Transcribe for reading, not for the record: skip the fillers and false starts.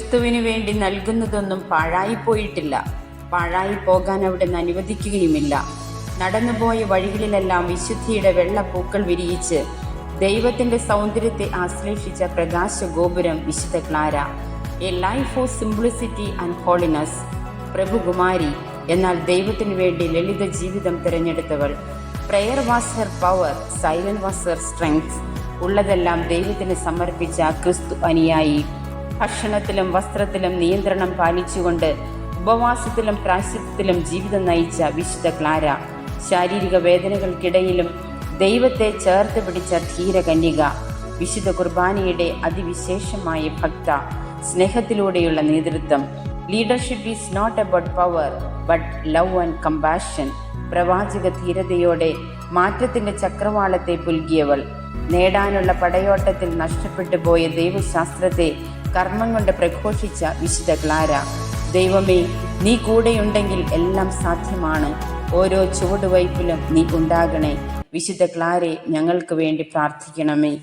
ക്രിസ്തുവിന് വേണ്ടി നൽകുന്നതൊന്നും പാഴായിപ്പോയിട്ടില്ല. പാഴായി പോകാൻ അവിടുന്ന് അനുവദിക്കുകയുമില്ല. നടന്നുപോയ വഴികളിലെല്ലാം വിശുദ്ധിയുടെ വെള്ളപ്പൂക്കൾ വിരിയിച്ച് ദൈവത്തിന്റെ സൗന്ദര്യത്തെ ആശ്ലേഷിച്ച പ്രകാശ ഗോപുരം വിശുദ്ധ Clara. A life for simplicity and holiness. പ്രഭുകുമാരി, എന്നാൽ ദൈവത്തിനു വേണ്ടി ലളിത ജീവിതം തിരഞ്ഞെടുത്തവൾ. Prayer was her power, silent was her strength. ഉള്ളതെല്ലാം ദൈവത്തിന് സമർപ്പിച്ച ക്രിസ്തു അനുയായി. ഭക്ഷണത്തിലും വസ്ത്രത്തിലും നിയന്ത്രണം പാലിച്ചുകൊണ്ട് ഉപവാസത്തിലും പ്രായശ്ചിത്തത്തിലും ജീവിതം നയിച്ച വിശുദ്ധ ക്ലാര. ശാരീരിക വേദനകൾക്കിടയിലും ദൈവത്തെ ചേർത്ത് പിടിച്ച ധീരകന്യക. വിശുദ്ധ കുർബാനയുടെ അതിവിശേഷമായ ഭക്ത. സ്നേഹത്തിലൂടെയുള്ള നേതൃത്വം. Leadership is not about power but love and compassion. പ്രവാചക ധീരതയോടെ മാറ്റത്തിന്റെ ചക്രവാളത്തെ പുൽകിയവൾ. നേടാനുള്ള പടയോട്ടത്തിൽ നഷ്ടപ്പെട്ടു പോയ ദൈവശാസ്ത്രത്തെ കർമ്മം കൊണ്ട് പ്രഘോഷിച്ച വിശുദ്ധ ക്ലാര. ദൈവമേ, നീ കൂടെയുണ്ടെങ്കിൽ എല്ലാം സാധ്യമാണ്. ഓരോ ചുവടുവയ്പിലും നീ ഉണ്ടാകണേ. വിശുദ്ധ ക്ലാരെ, ഞങ്ങൾക്ക് വേണ്ടി പ്രാർത്ഥിക്കണമേ.